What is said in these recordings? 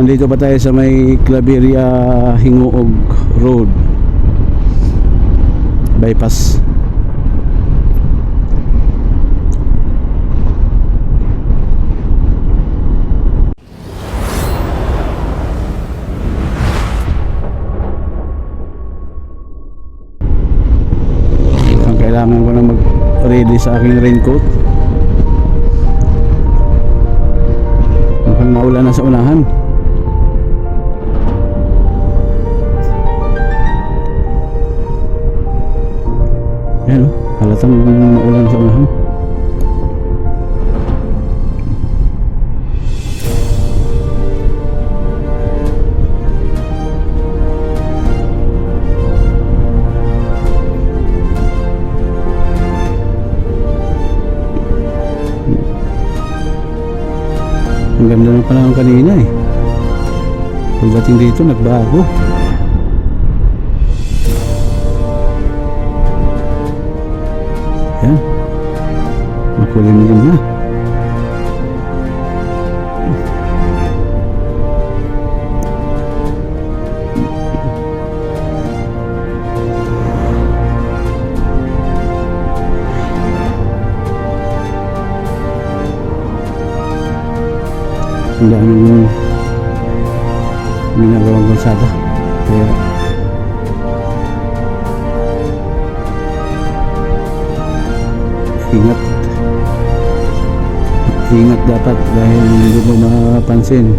Andito pa tayo sa may Claveria Hinguog Road bypass. Ang kailangan ko na mag-ready sa aking raincoat. Mukhang naulan na sa unahan. Ayan o, halatang maulan sa unahan. Ang ganda ng panahon kanina eh. Pagdating dito nagbago. Yan, makulimlim na. Ang daming ginagawang kalsada, kaya ingat dapat dahil hindi mo mapansin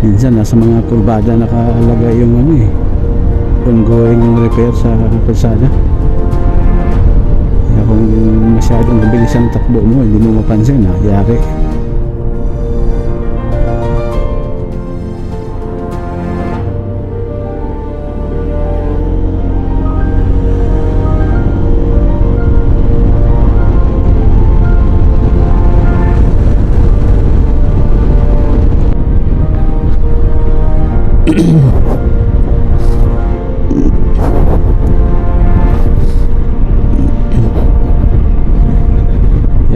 minsan nasa mga kurbada nakalagay yung ongoing repair sa kalsada, kaya kung masyadong mabilis ang takbo mo hindi mo mapansin, yari.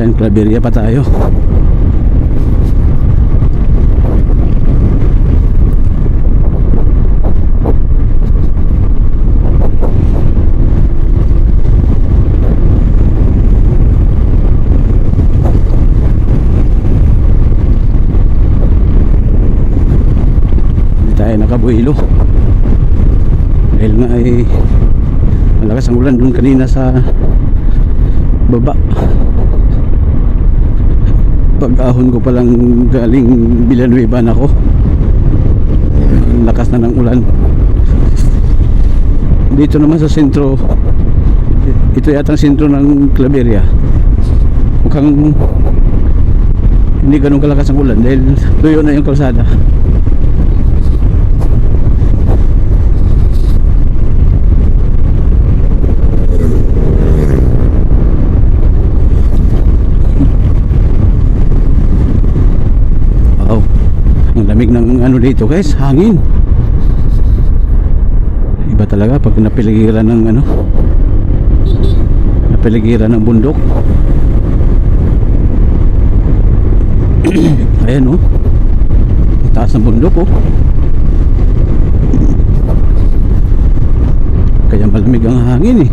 Yan, Claveria pa tayo. Hindi tayo nakabuhilo dahil nga ay malakas ang ulan dun kanina sa baba. Pag-ahon ko palang galing Villanueva na ako, lakas na ng ulan. Dito naman sa sentro, ito yata ang sentro ng Claveria, mukhang hindi ganun kalakas ang ulan dahil tuyo na yung kalsada. Lamig ng dito guys, hangin. Iba talaga pag napiligiran ng napiligiran ng bundok. Ayan taas ng bundok kaya malamig ang hangin eh.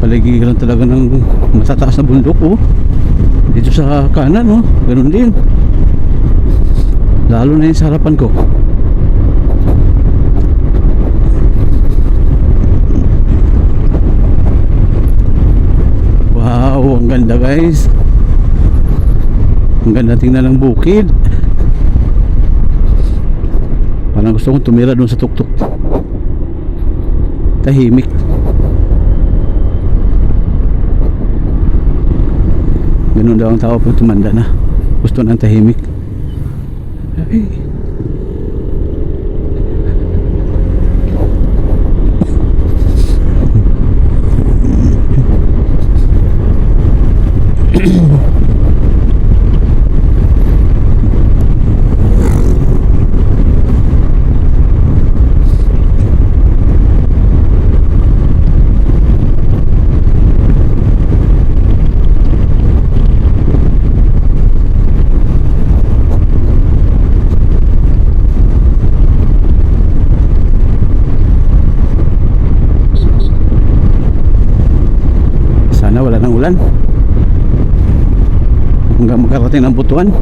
Paligiran talaga ng matataas na bundok dito sa kanan ganun din, lalo na yung sa harapan ko. Wow, ang ganda guys, ang ganda tingnan ng bukid. Parang gusto kong tumira doon sa tuktok, tahimik. Ganun daw ang tao pag tumanda na, gusto ng tahimik. Ay. ulan hanggang makarating ng Butuan.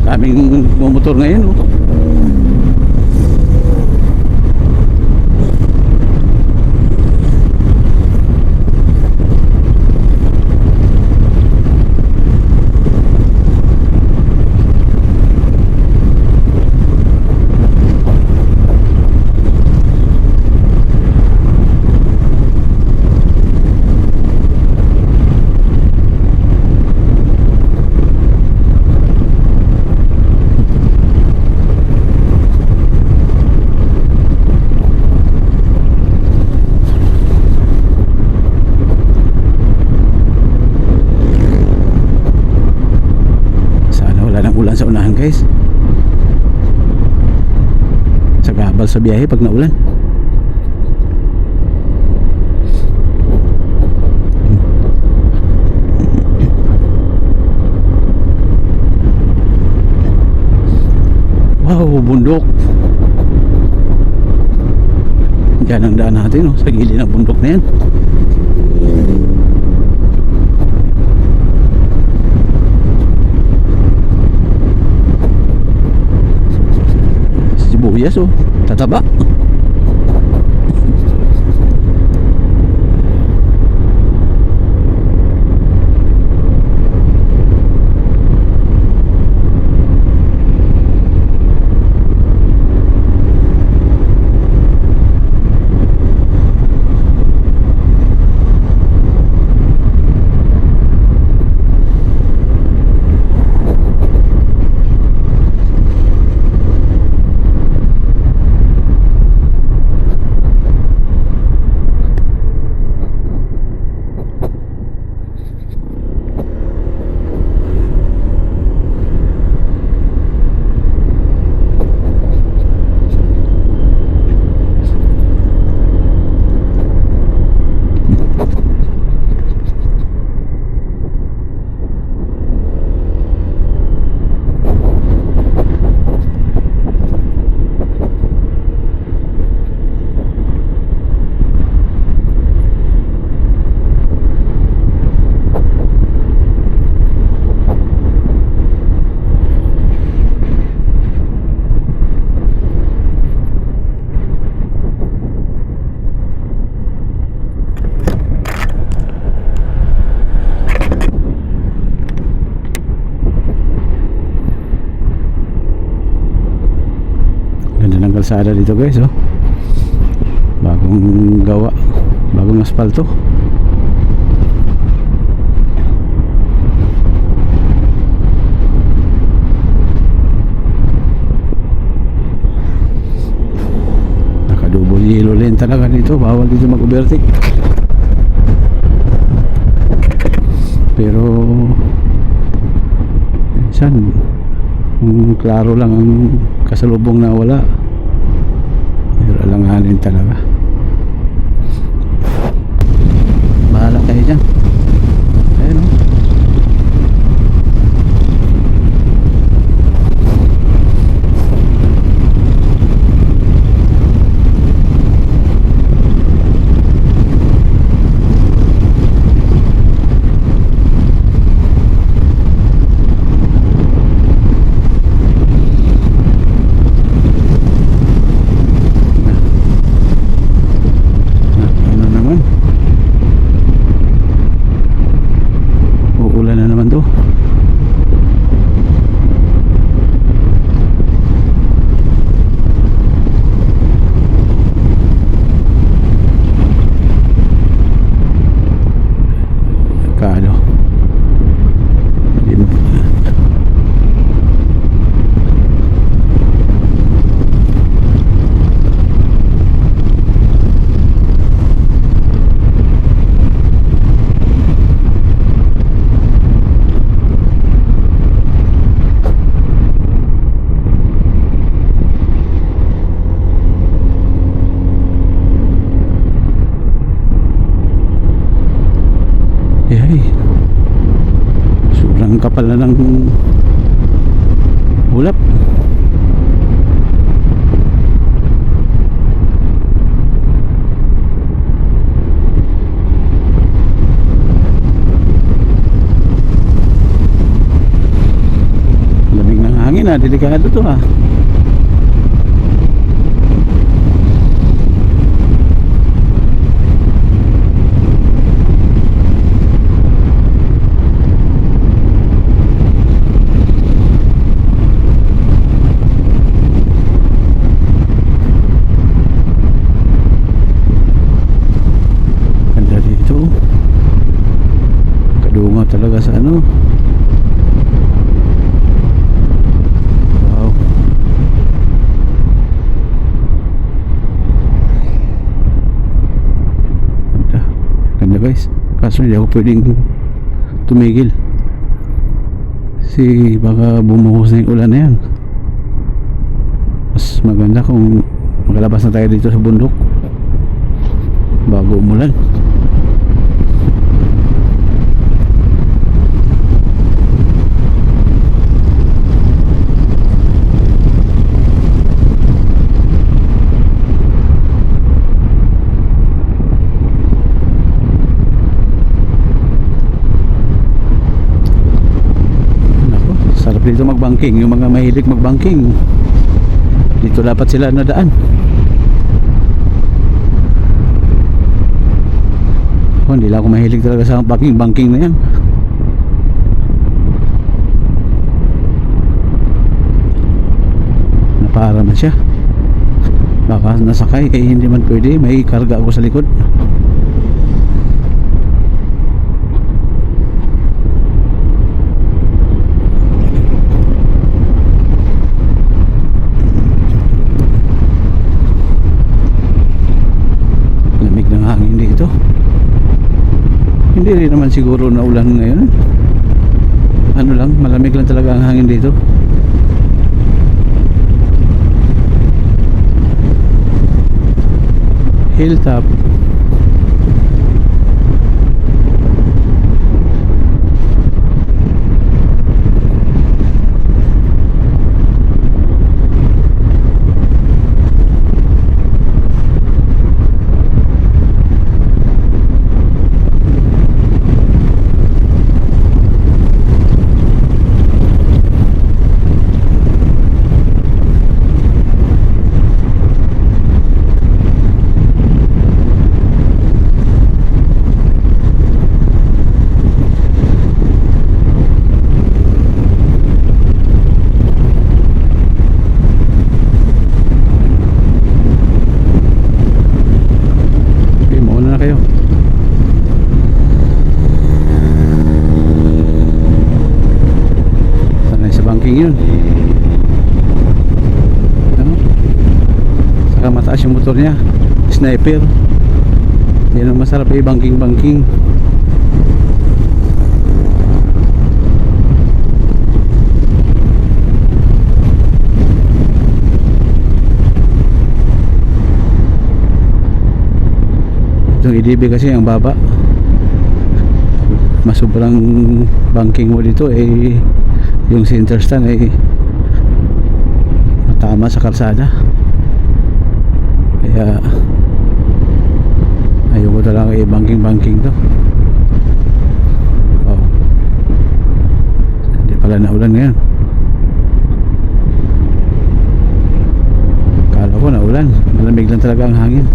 Daming motor ngayon, oh. Ulan sa unahan, guys. Sagabal sa biyahe pag naulan. Wow, bundok. Diyan ang daan natin, oh, sa gilid ng bundok na yan. Sibuyas, oh, tataba. Kalsada dito, guys, oh. Bagong gawa, bagong asfalto. Nakadouble yellow lane talaga dito. Bawal dito mag-overtake. Pero minsan klaro lang ang kasalubong na wala, pero alanganin talaga. Bahala kayo dyan. Ayun, oh. Ay, sobrang kapal na ng ulap. Lamig ng hangin ah, delikado to ah. Talaga sa ano. Wow. Ganda. Ganda guys. Kaso hindi ako pwedeng tumigil. Kasi baka bumuhos na yung ulan na yan. Mas maganda kung makalabas na tayo dito sa bundok bago umulan. Dito magbangking, yung mga mahilig magbangking dito dapat sila nadaan. Hindi lang ako mahilig talaga sa banking na yan. Napara na siya, baka nasakay eh hindi man pwede, may karga ako sa likod. Hindi rin naman siguro na ulan ngayon. Ano lang, malamig lang talaga ang hangin dito. Hilltop. Yun. Ano? Saka mataas yung motor niya, sniper. Yan ang masarap eh, banking. Itong EDB kasi ang baba, mas sobrang banking mo dito eh. Yung center stand ay matama sa kalsada, kaya ayoko talaga i-banking to. Oh, hindi pala naulan ngayon. Kala ko naulan, malamig lang talaga ang hangin.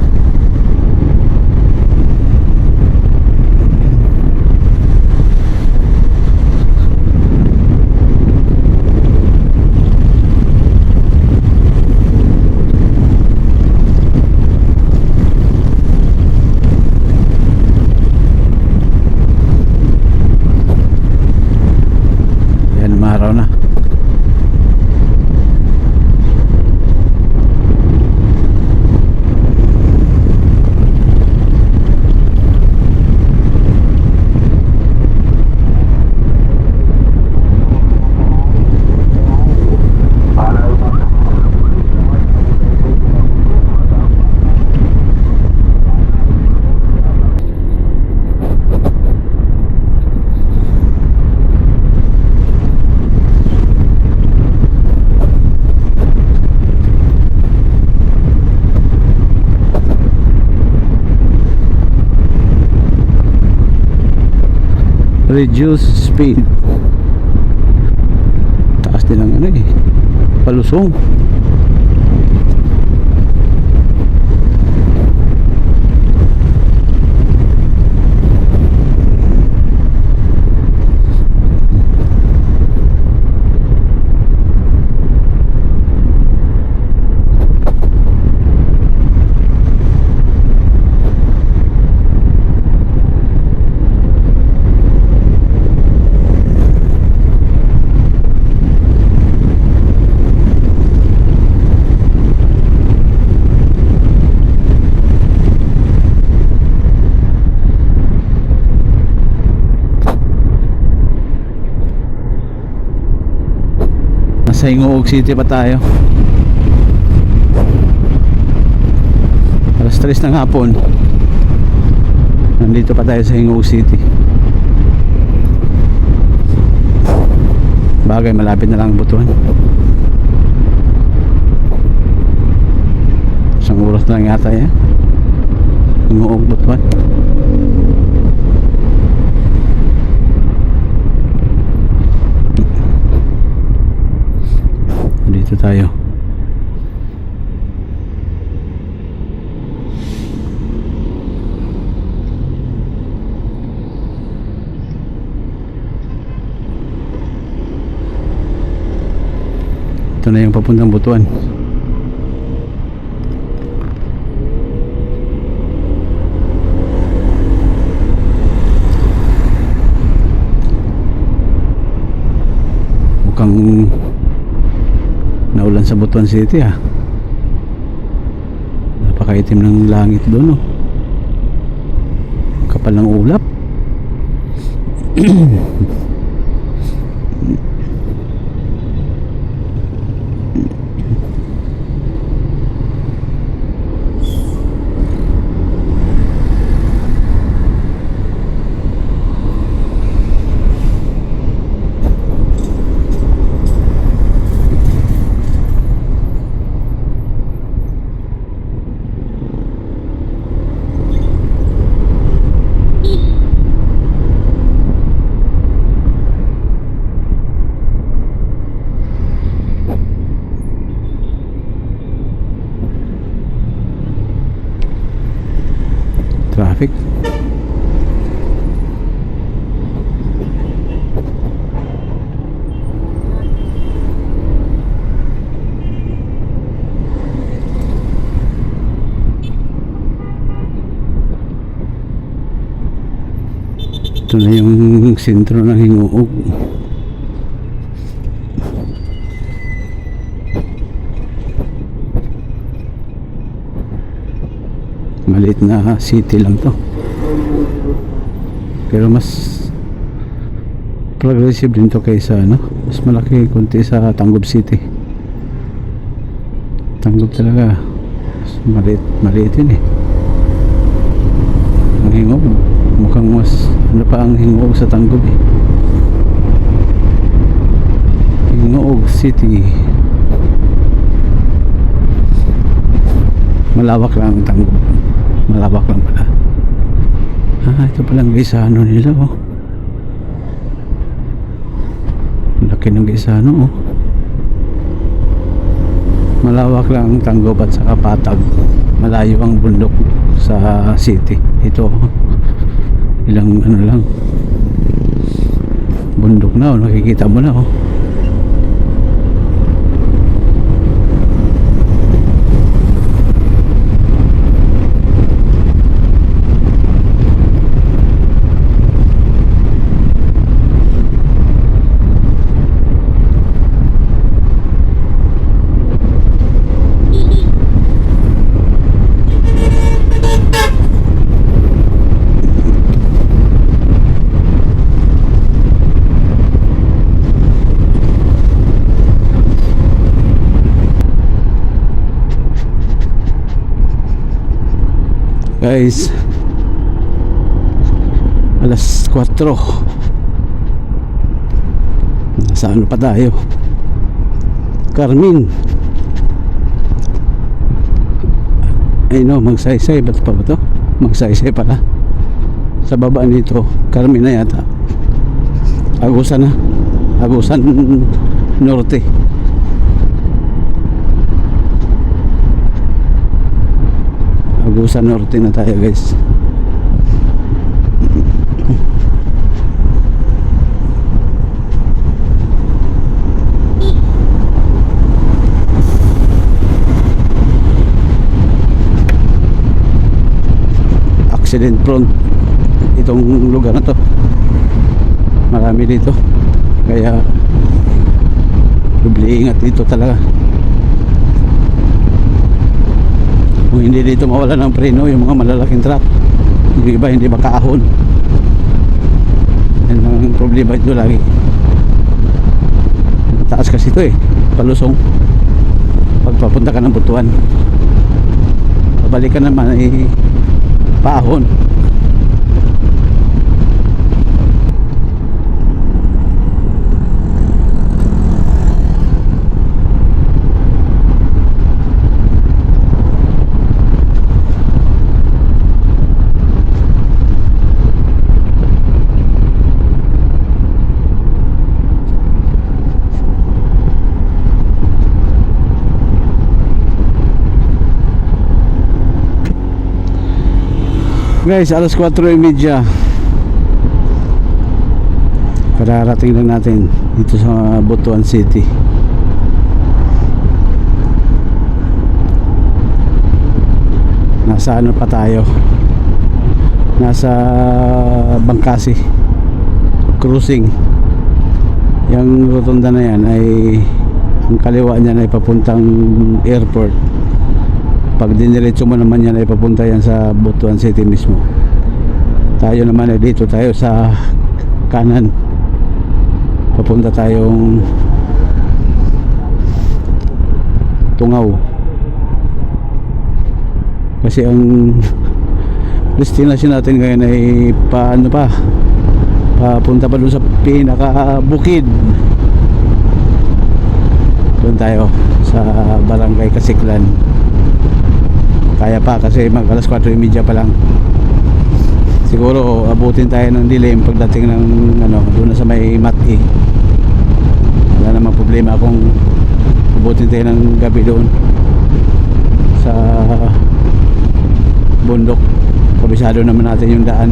Araw na. reduce speed. Taas din ang ano eh, palusong. Sa Hingoog City pa tayo. Alas 3 ng hapon. Nandito pa tayo sa Hingoog City. Bagay malapit na lang ang Butuan. Isang oras na lang yata yan. Hingoog Butuan. Dito tayo. Ito na yung papuntang Butuan. Mukhang naulan sa Butuan City ah. Napakaitim ng langit doon oh. Kapal ng ulap. Traffic. Ito na yung sentro ng Hingoog. Maliit na city lang to, pero mas progressive din to kaysa ano, mas malaki kunti sa Tangub City. Tangub talaga mas maliit din eh. Ang Hingoog mukhang mas ano pa ang Hingoog sa Tangub eh. Hingoog City malawak lang ang Tangub. Malawak lang pala. Ah, ito palang Gaisano nila oh. Laki ng Gaisano oh. Malawak lang ang Tangub at saka Patag. Malayo ang bundok sa city. Ito ilang ano lang bundok na oh. Nakikita mo na oh. Guys, alas 4. Nasa ano pa tayo? Carmen. Ay no, Magsaysay. Ba't pa ba to? Magsaysay pala. Sa baba nito Carmen na yata. Agusan na. Agusan Norte. Agusan Norte na tayo guys. Accident prone itong lugar na to, marami dito, kaya doble ingat dito talaga. Kung hindi dito mawala ng preno yung mga malalaking truck, yung iba hindi makaahon. Yan ang problema dito lagi. Mataas kasi ito palusong pagpapunta ka ng Butuan, pabalik ka naman ay paahon. Guys, alas 4:30 kararating lang natin dito sa Butuan City. Nasa ano pa tayo, nasa Bangkasi crossing. Yung rotunda na yan ay ang kaliwa niyan ay papuntang airport. Pag diniretso mo naman yan ay papunta yan sa Butuan City mismo. Tayo naman ay dito tayo sa kanan, papunta tayong Tungaw, kasi ang destination natin ngayon ay paano pa, papunta pa doon sa pinaka bukid. Doon tayo sa Barangay Kasiklan. Kaya pa kasi mag alas 4:30 pa lang. Siguro abutin tayo ng dilim pagdating ng doon na sa may Mati. Wala namang problema kung abutin tayo ng gabi doon sa bundok. Kabisado naman natin yung daan.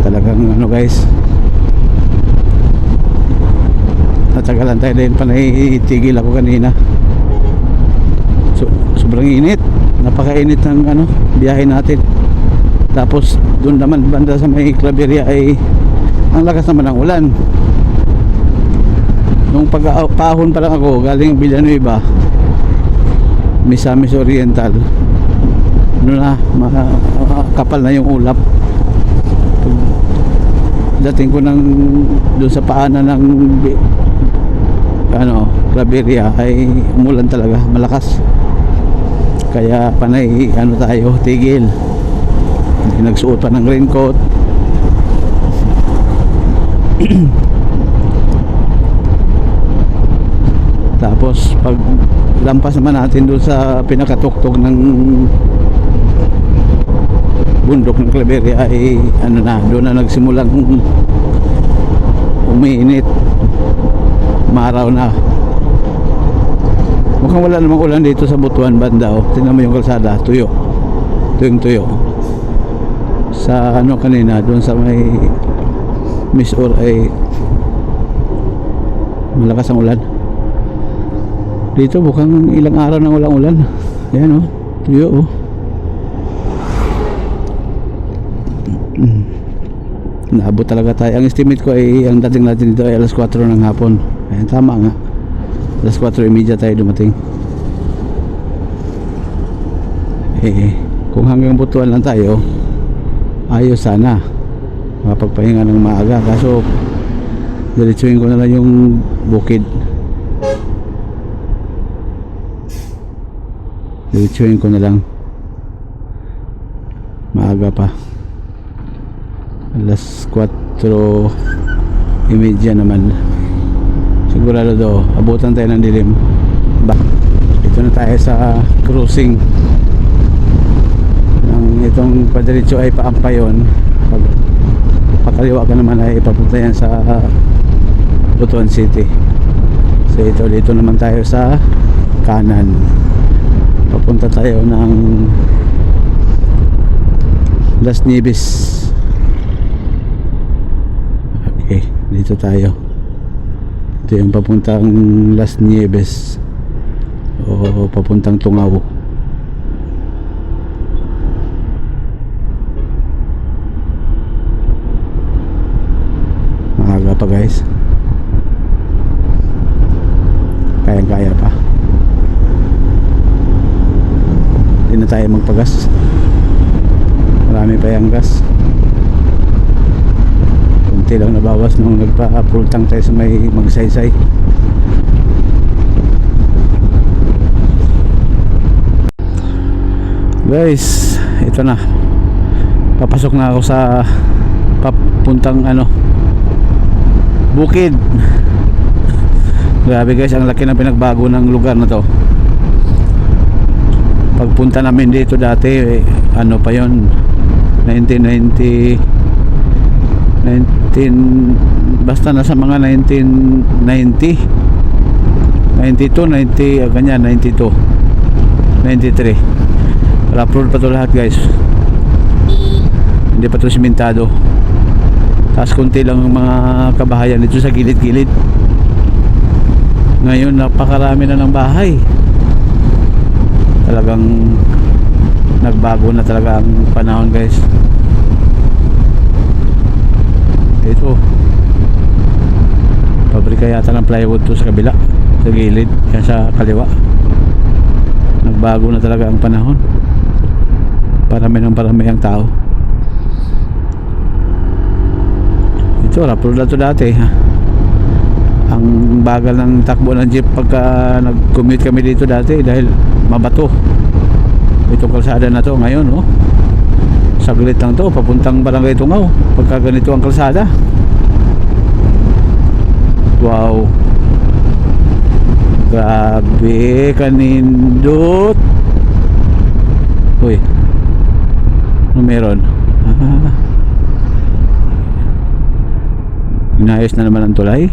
Talagang guys, natagalan tayo dahil panaitigil ako kanina. Sobrang init, napakainit ng biyahe natin. Tapos doon naman banda sa may Claveria ay ang lakas naman ng ulan. Nung pagpahon pa lang ako galing Villanueva, Misamis Oriental, kapal na yung ulap. Dating ko ng doon sa paanan ng Claveria ay umulan talaga, malakas. Kaya panay tayo, tigil. Nagsuot pa ng raincoat. Tapos pag lampas naman natin doon sa pinakatuktog ng bundok ng Claveria ay doon na nagsimulang umiinit, maaraw na. Mukhang wala namang ulan dito sa Butuan banda. Tingnan mo yung kalsada, tuyo, tuyo. Sa kanina doon sa may Misor ay malakas ang ulan. Dito mukhang ilang araw nang walang ulan. Ayan tuyo. Naabot talaga tayo. Ang estimate ko ay ang dating natin dito ay alas 4 ng hapon. Ayan, tama nga, alas 4:30 tayo dumating. Kung hanggang Butuan lang tayo, ayos sana, mapagpahinga ng maaga. Kaso diretsuhin ko na lang yung bukid. Diretsuhin ko na lang, maaga pa. Alas 4:30 naman. Sigurado do, abutan tayo ng dilim. Dito na tayo sa crossing ng ang itong padiretso ay paampayon, pag pakaliwa ka naman ay papunta yan sa Butuan City. So dito naman tayo sa kanan, papunta tayo ng Las Nieves. Okay, dito tayo. Ito yung papuntang Las Nieves o papuntang Tungaw. Maaga pa guys, kayang-kaya pa. Hindi na tayo magpagas, marami pa yung gas. Kunti lang nabawas nung nagpa-full tank tayo sa may Magsaysay. Guys, ito na, papasok na ako sa papuntang bukid. Grabe guys, ang laki ng pinagbago ng lugar na to. Pagpunta namin dito dati, pa yon, 19 basta nasa mga 1990, 92, 90, ganyan, 92, 93. Rough pa to lahat guys, hindi pa to simentado. Tapos kunti lang yung mga kabahayan dito sa gilid-gilid. Ngayon napakarami na ng bahay. Talagang nagbago na talaga ang panahon guys. Ito, pabrika yata ng plywood to sa kabila, sa gilid, yan sa kaliwa. Nagbago na talaga ang panahon. Parami ang tao. Ito, rapro na to dati ha. Ang bagal ng takbo ng jeep pagka nag-commute kami dito dati dahil mabato. Itong kalsada na to ngayon, saglit lang to, papuntang Barangay Tungaw pagka ganito ang kalsada. Wow, grabe, kanindot. Uy, ano meron? Inayos na naman ang tulay.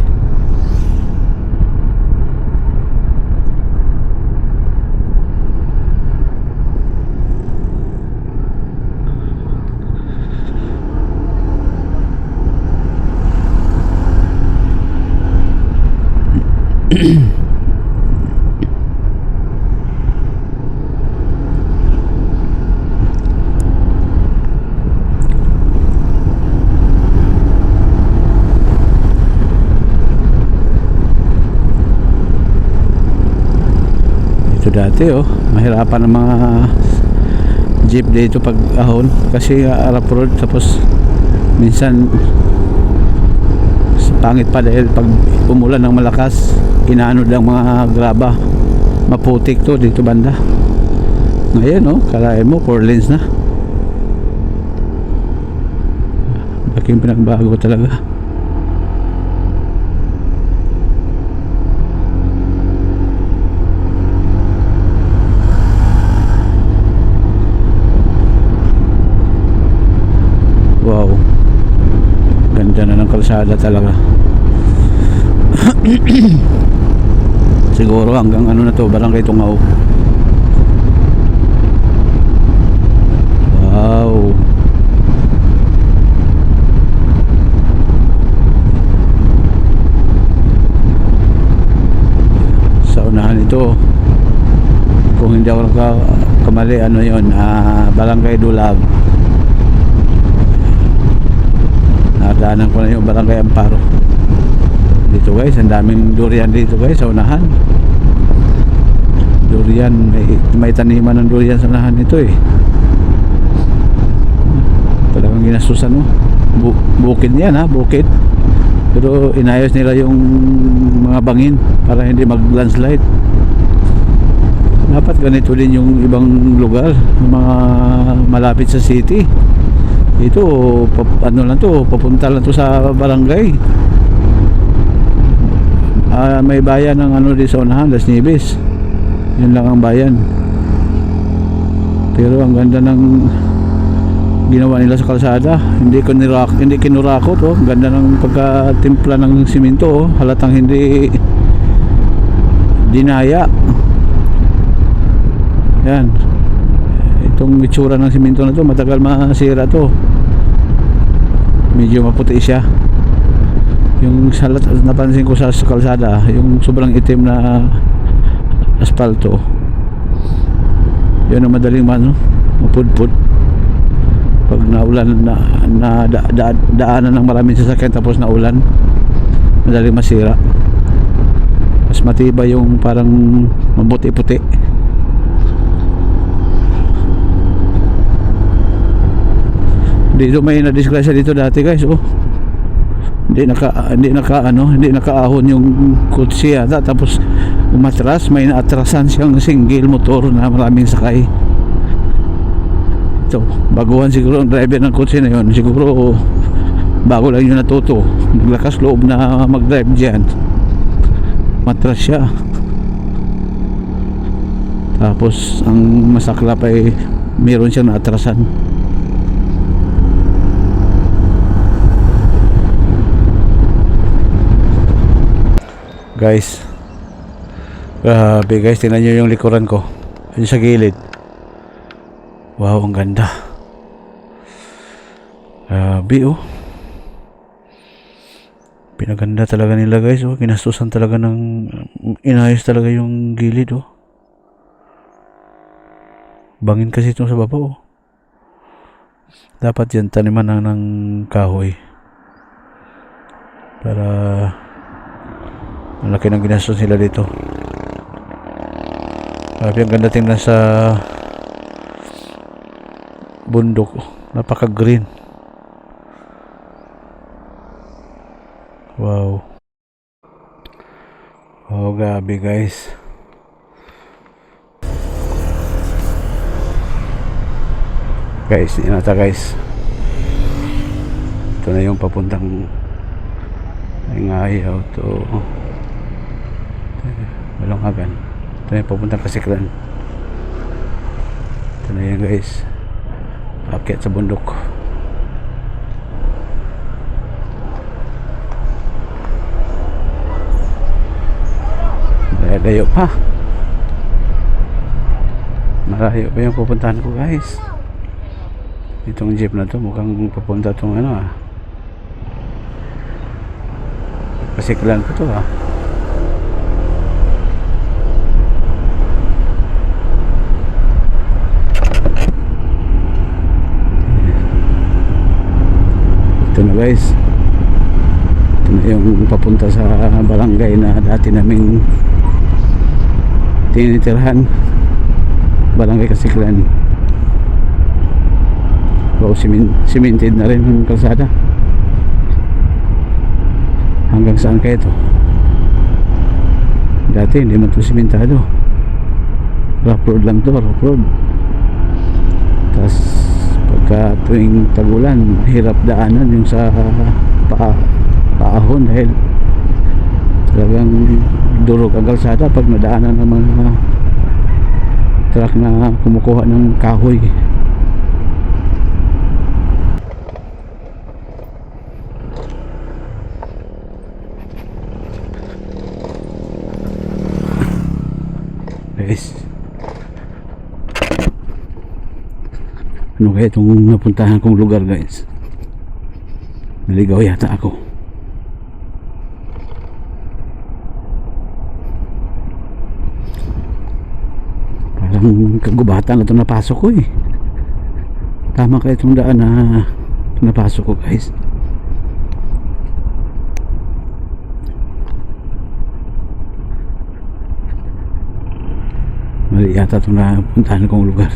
Dati mahirapan ang mga jeep dito pag ahon kasi rough road, tapos minsan pangit pa dahil pag umulan ng malakas inaanod ang mga graba, maputik to dito banda. Ngayon kalahin mo 4 lanes na. Laking pinagbago talaga. Wow, ganda na ng kalsada talaga. Siguro hanggang na to, Barangay Tungaw. Wow, sa unahan ito, kung hindi ako kamali, yun, Barangay Dulag. Nadaanan ko na yung Barangay Amparo. Dito guys, ang daming durian dito guys sa unahan. Durian, may taniman ng durian sa unahan nito Talagang ginastusan bukid yan bukid. Pero inayos nila yung mga bangin para hindi mag-landslide. Dapat ganito din yung ibang lugar, yung mga malapit sa city. Ito, papunta lang to sa barangay. May bayan ng di sa unahan, Las Nieves. Yun lang ang bayan. Pero ang ganda ng ginawa nila sa kalsada. Hindi kinurakot, oh. Ganda ng pagkatimpla ng simento, oh. Halatang hindi dinaya. Yan. Itong itsura ng simento na to, matagal masira to. Medyo maputi siya. Yung salat napansin ko sa kalsada, yung sobrang itim na asfalto, yun ang madaling mapudpud pag naulan daanan ng maraming sasakyan tapos naulan, madaling masira. Mas matibay yung parang mabuti-puti. Dito may na-disgrasya dito dati, guys, oh. Hindi nakaahon yung kotse yata, tapos umatras, may naatrasan siyang single motor na maraming sakay. Ito, baguhan siguro ang driver ng kotse na yun, siguro bago lang yun natuto, naglakas loob na mag-drive dyan, matras siya. Tapos ang masaklap ay meron siyang naatrasan. Guys, grabe guys, tingnan nyo yung likuran ko, yun sa gilid. Wow, ang ganda. Grabe, oh. Pinaganda talaga nila, guys, oh. Ginastusan talaga inayos talaga yung gilid, oh. Bangin kasi itong sa baba, oh. Dapat yan taniman ng kahoy para ang laki ng ginastos nila dito. Grabe, ang ganda tingnan sa bundok, napaka green. Wow, oh grabe guys. Guys, inata guys, ito na yung papuntang Ngayaw to Balongagan. Ito na yung papuntang Kasiklan. Ito na yan guys, akyat sa bundok. Layo pa, malayo pa yung pupuntahan ko guys. Itong jeep na to mukhang papunta tong Kasiklan ko to Ito na guys, ito na yung papunta sa barangay na dati naming tinitirhan, barangay Kasiklan. Wow, cemented na rin yung kalsada. Hanggang saan kaya ito? Dati hindi man ito sementado, rough road lang to, rough road. Tapos pagka tuwing tagulan, hirap daanan yung sa paahon dahil talagang durog ang kalsada pag nadaanan ng mga truck na kumukuha ng kahoy. Guys, ano kaya itong napuntahan kong lugar guys? Naligaw yata ako. Parang kagubatan na ito napasok ko eh. Tama kaya itong daan na napasok ko guys. Mali yata itong napuntahan kong lugar.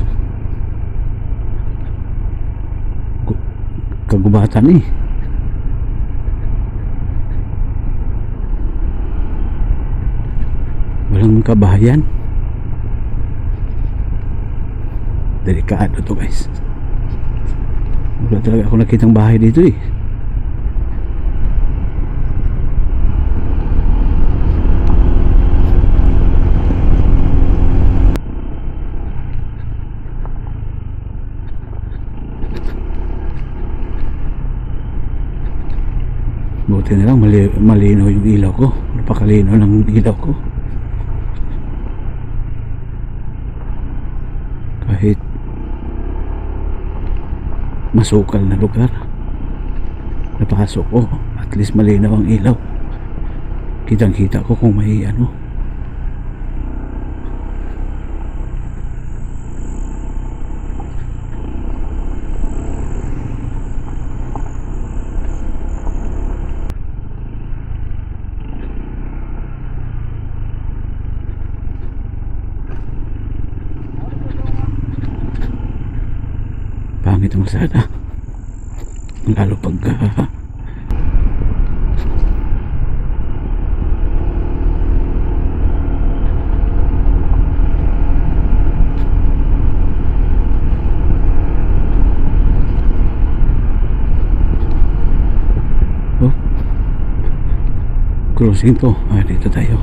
Kagubatan eh. Walang kabahayan. Delikado to guys. Wala talaga ako nakitang bahay dito eh. Buti na lang malinaw yung ilaw ko. Napakalinaw ng ilaw ko. Kahit masukal na lugar, napasok ko, at least malinaw ang ilaw. Kitang kita ko kung may ano. Pangit ang kalsada, lalo pag oh, crossing to. Dito tayo.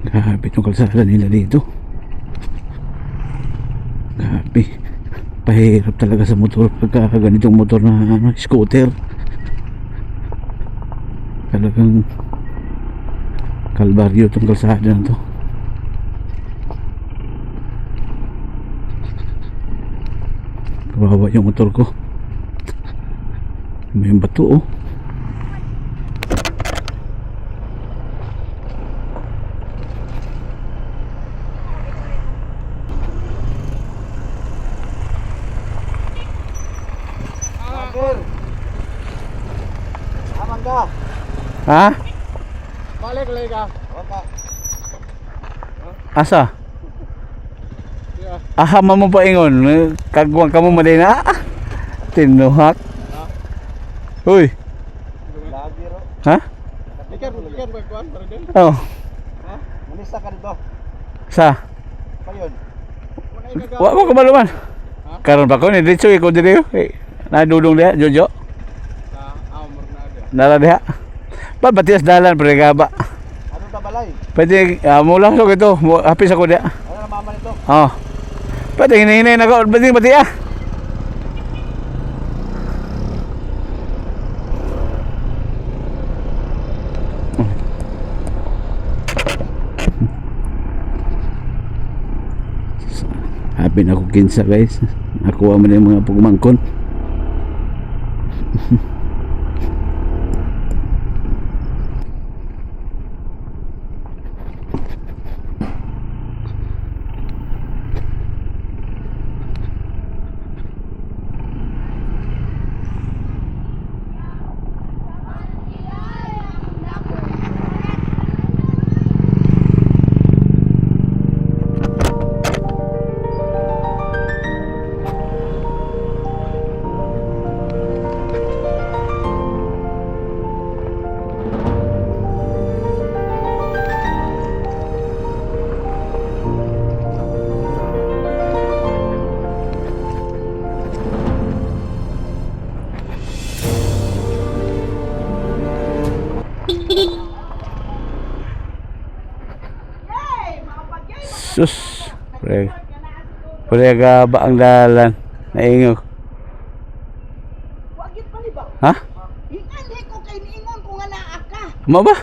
Grabe itong kalsada nila dito. Grabe. Pahirap talaga sa motor pagka ganitong motor na ano, scooter. Talagang kalbaryo itong kalsada na to. Kawawa yung motor ko. May bato oh. Aman ka. Ha? Balik lagi ka. Opo. Asa? Yeah. Aha mo pa ingon. Kagwang ka mo madina. Tinuhak. Uy. Lagi ro. Ha? Ikan bagkuan para din. Oh. Ha? Manisa ka dito. Sa? Payon. Wa mo kabaluman. Karon pa ko ni diretso ko diri. Nadulong dia Jojo. Sa amor na ada. Nara diha. Ba batias dalan pre gaba. Ano ta balay? Pwede mula so ito. Hapis ako dia. Ano na mama nito? Oh. Pwede hinahinay na ko. Pwede batia. Happy na ako kinsa guys. Nakuha mo na yung mga pagmangkon. Sus, pre gaba ang dalan. Naingog. Wagit pa ni ba? Ha? Ingan ko kay niingon ko nga naa ka. Mo ba?